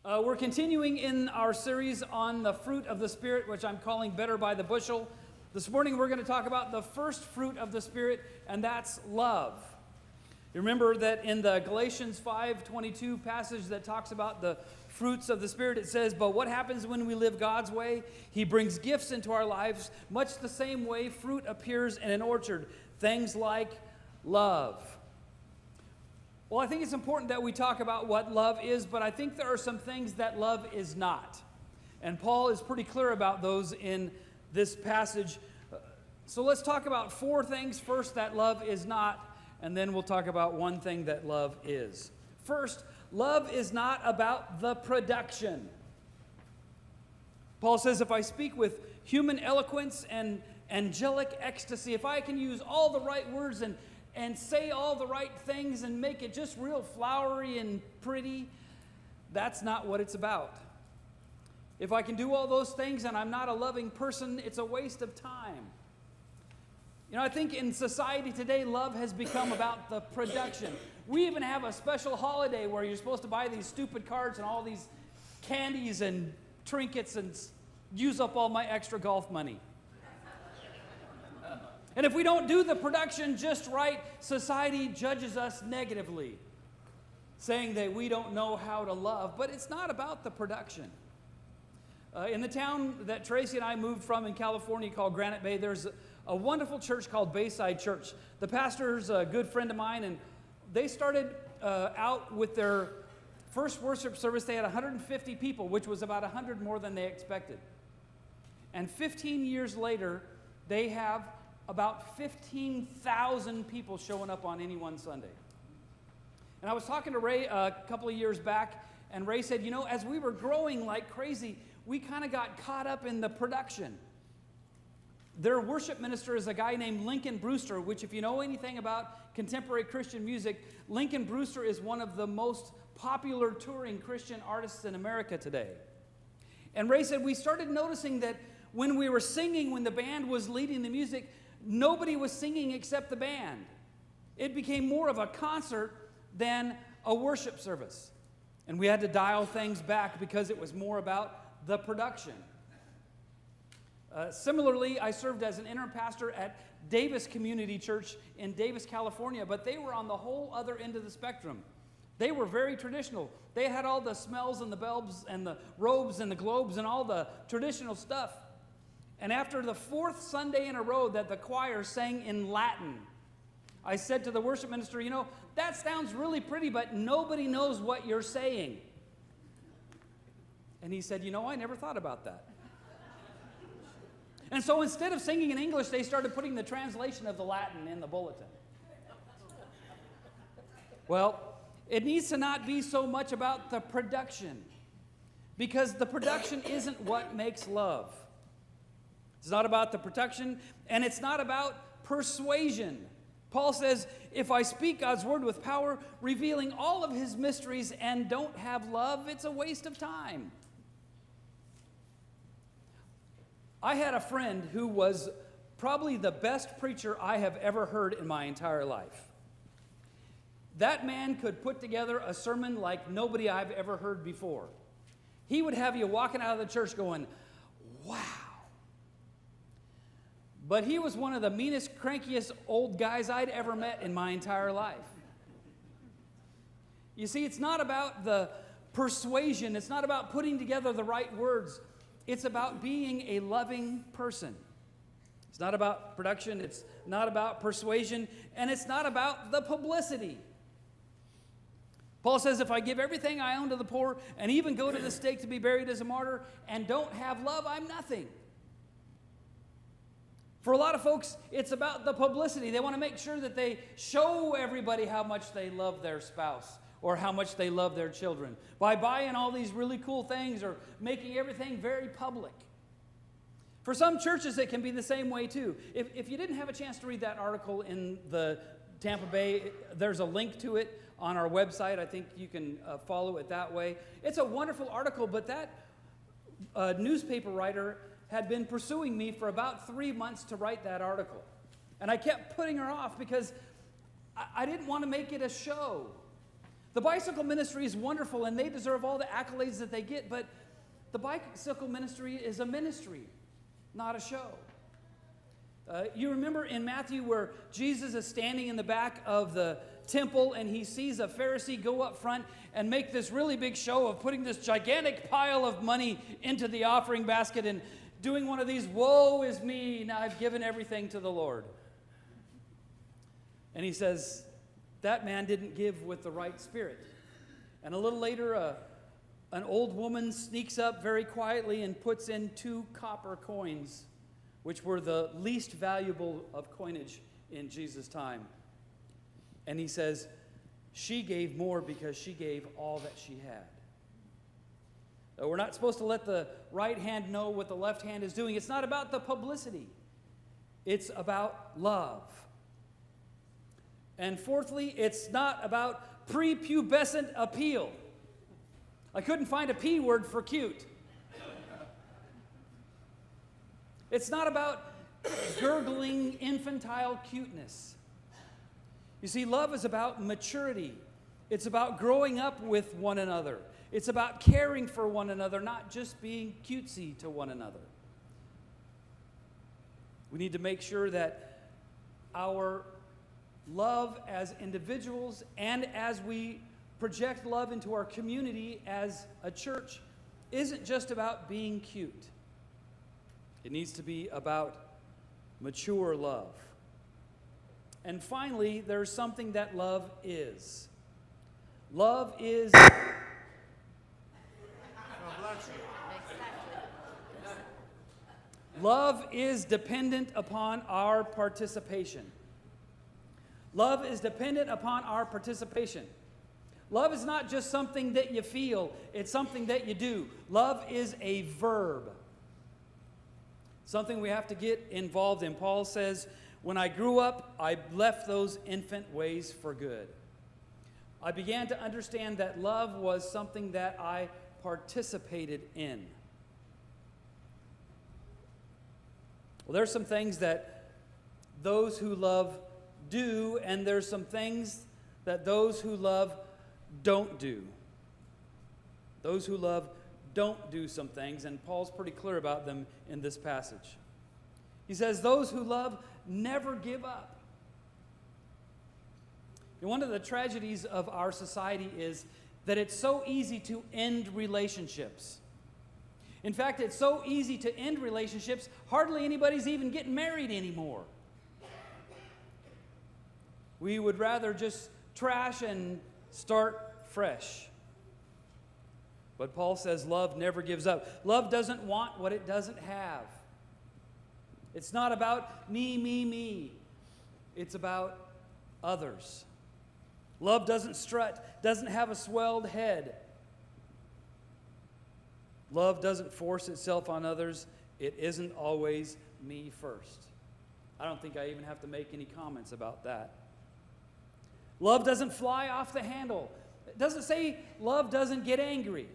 We're continuing in our series on the fruit of the Spirit, which I'm calling Better by the Bushel. This morning we're going to talk about the first fruit of the Spirit, and that's love. You remember that in the Galatians 5:22 passage that talks about the fruits of the Spirit, it says, "But what happens when we live God's way? He brings gifts into our lives, much the same way fruit appears in an orchard, things like love." Well, I think it's important that we talk about what love is, but I think there are some things that love is not. And Paul is pretty clear about those in this passage. So let's talk about four things first that love is not, and then we'll talk about one thing that love is. First, love is not about the production. Paul says, if I speak with human eloquence and angelic ecstasy, if I can use all the right words and say all the right things and make it just real flowery and pretty, that's not what it's about. If I can do all those things and I'm not a loving person, it's a waste of time. You know, I think in society today, love has become about the production. We even have a special holiday where you're supposed to buy these stupid cards and all these candies and trinkets and use up all my extra golf money. And if we don't do the production just right, society judges us negatively, saying that we don't know how to love. But it's not about the production. In the town that Tracy and I moved from in California called Granite Bay, there's a wonderful church called Bayside Church. The pastor's a good friend of mine, and they started out with their first worship service. They had 150 people, which was about 100 more than they expected. And 15 years later, they have about 15,000 people showing up on any one Sunday. And I was talking to Ray a couple of years back, and Ray said, you know, as we were growing like crazy, we kind of got caught up in the production. Their worship minister is a guy named Lincoln Brewster, which if you know anything about contemporary Christian music, Lincoln Brewster is one of the most popular touring Christian artists in America today. And Ray said, we started noticing that when we were singing, when the band was leading the music, nobody was singing except the band. It became more of a concert than a worship service. And we had to dial things back because it was more about the production. Similarly, I served as an interim pastor at Davis Community Church in Davis, California, but they were on the whole other end of the spectrum. They were very traditional. They had all the smells and the bulbs and the robes and the globes and all the traditional stuff. And after the fourth Sunday in a row that the choir sang in Latin, I said to the worship minister, you know, that sounds really pretty, but nobody knows what you're saying. And he said, you know, I never thought about that. And so instead of singing in English, they started putting the translation of the Latin in the bulletin. Well, it needs to not be so much about the production, because the production isn't what makes love. It's not about the production, and it's not about persuasion. Paul says, if I speak God's word with power, revealing all of his mysteries, and don't have love, it's a waste of time. I had a friend who was probably the best preacher I have ever heard in my entire life. That man could put together a sermon like nobody I've ever heard before. He would have you walking out of the church going, wow. But he was one of the meanest, crankiest old guys I'd ever met in my entire life. You see, it's not about the persuasion. It's not about putting together the right words. It's about being a loving person. It's not about production. It's not about persuasion. And it's not about the publicity. Paul says, if I give everything I own to the poor and even go to the stake to be buried as a martyr and don't have love, I'm nothing. For a lot of folks, it's about the publicity. They want to make sure that they show everybody how much they love their spouse or how much they love their children by buying all these really cool things or making everything very public. For some churches, it can be the same way too. If you didn't have a chance to read that article in the Tampa Bay, there's a link to it on our website. I think you can follow it that way. It's a wonderful article, but that newspaper writer had been pursuing me for about 3 months to write that article. And I kept putting her off because I didn't want to make it a show. The bicycle ministry is wonderful, and they deserve all the accolades that they get, but the bicycle ministry is a ministry, not a show. You remember in Matthew where Jesus is standing in the back of the temple and he sees a Pharisee go up front and make this really big show of putting this gigantic pile of money into the offering basket and doing one of these, woe is me, now I've given everything to the Lord. And he says, that man didn't give with the right spirit. And a little later, an old woman sneaks up very quietly and puts in 2 copper coins, which were the least valuable of coinage in Jesus' time. And he says, she gave more because she gave all that she had. We're not supposed to let the right hand know what the left hand is doing. It's not about the publicity. It's about love. And fourthly, it's not about prepubescent appeal. I couldn't find a P word for cute. It's not about gurgling infantile cuteness. You see, love is about maturity. It's about growing up with one another. It's about caring for one another, not just being cutesy to one another. We need to make sure that our love as individuals and as we project love into our community as a church isn't just about being cute. It needs to be about mature love. And finally, there's something that love is. Love is... Love is dependent upon our participation. Love is dependent upon our participation. Love is not just something that you feel, it's something that you do. Love is a verb. Something we have to get involved in. Paul says, when I grew up, I left those infant ways for good. I began to understand that love was something that I participated in. Well, there's some things that those who love do, and there's some things that those who love don't do. Those who love don't do some things, and Paul's pretty clear about them in this passage. He says, those who love never give up. And one of the tragedies of our society is that it's so easy to end relationships. In fact, it's so easy to end relationships, hardly anybody's even getting married anymore. We would rather just trash and start fresh. But Paul says love never gives up. Love doesn't want what it doesn't have. It's not about me. It's about others. Love doesn't strut, doesn't have a swelled head. Love doesn't force itself on others. It isn't always me first. I don't think I even have to make any comments about that. Love doesn't fly off the handle. It doesn't say love doesn't get angry.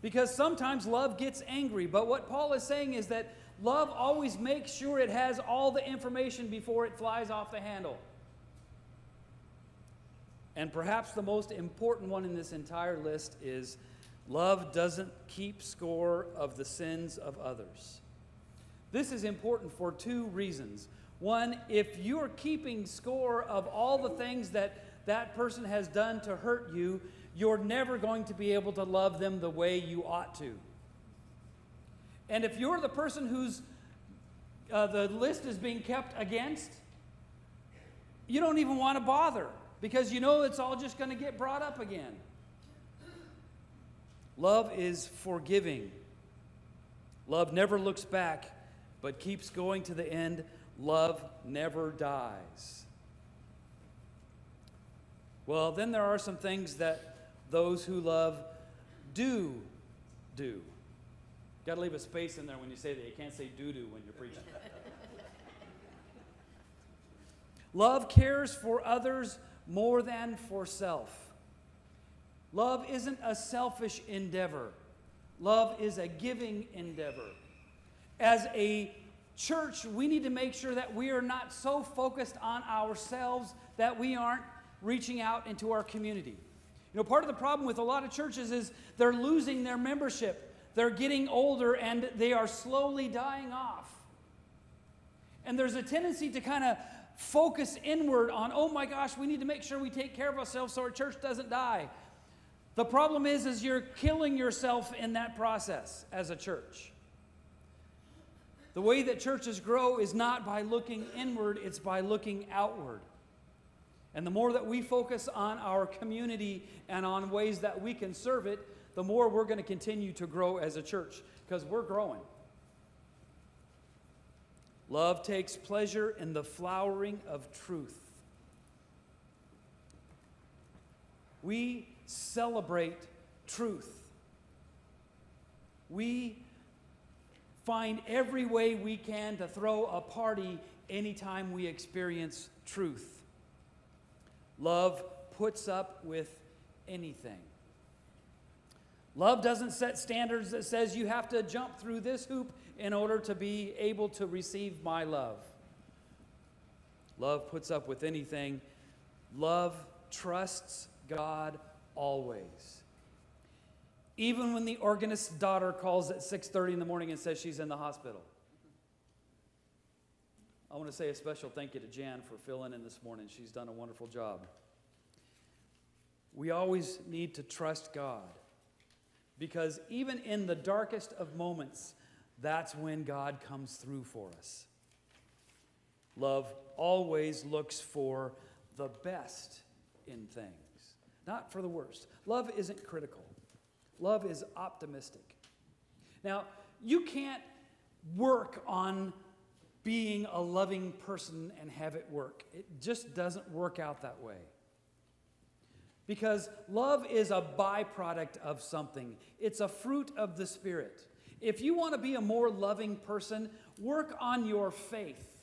Because sometimes love gets angry. But what Paul is saying is that love always makes sure it has all the information before it flies off the handle. And perhaps the most important one in this entire list is love doesn't keep score of the sins of others. This is important for 2 reasons. One, if you're keeping score of all the things that that person has done to hurt you, you're never going to be able to love them the way you ought to. And if you're the person who's the list is being kept against, you don't even want to bother because you know it's all just going to get brought up again. Love is forgiving. Love never looks back, but keeps going to the end. Love never dies. Well, then there are some things that those who love do. Got to leave a space in there when you say that. You can't say doo-doo when you're preaching. Love cares for others more than for self. Love isn't a selfish endeavor. Love is a giving endeavor. As a church, we need to make sure that we are not so focused on ourselves that we aren't reaching out into our community. You know, part of the problem with a lot of churches is they're losing their membership. They're getting older and they are slowly dying off. And there's a tendency to kind of focus inward on, oh my gosh, we need to make sure we take care of ourselves so our church doesn't die. The problem is you're killing yourself in that process as a church. The way that churches grow is not by looking inward, it's by looking outward. And the more that we focus on our community and on ways that we can serve it, the more we're going to continue to grow as a church, because we're growing. Love takes pleasure in the flowering of truth. We celebrate truth. We find every way we can to throw a party anytime we experience truth. Love puts up with anything. Love doesn't set standards that says you have to jump through this hoop in order to be able to receive my love. Love puts up with anything. Love trusts God always. Even when the organist's daughter calls at 6:30 in the morning and says she's in the hospital. I want to say a special thank you to Jan for filling in this morning. She's done a wonderful job. We always need to trust God, because even in the darkest of moments, that's when God comes through for us. Love always looks for the best in things, not for the worst. Love isn't critical. Love is optimistic. Now, you can't work on being a loving person and have it work. It just doesn't work out that way. Because love is a byproduct of something. It's a fruit of the Spirit. If you want to be a more loving person, work on your faith.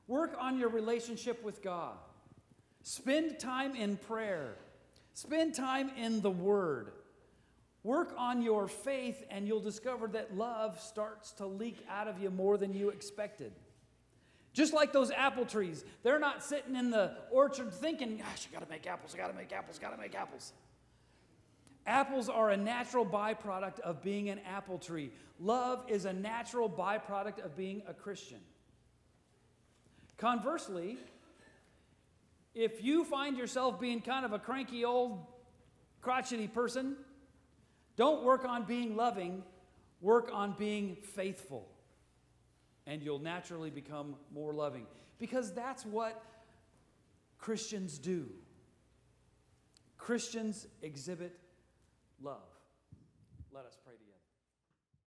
Work on your relationship with God. Spend time in prayer. Spend time in the Word. Work on your faith, and you'll discover that love starts to leak out of you more than you expected. Just like those apple trees. They're not sitting in the orchard thinking, gosh, I got to make apples, I got to make apples, got to make apples. Apples are a natural byproduct of being an apple tree. Love is a natural byproduct of being a Christian. Conversely, if you find yourself being kind of a cranky old crotchety person, don't work on being loving, work on being faithful. And you'll naturally become more loving. Because that's what Christians do. Christians exhibit love. Let us pray together.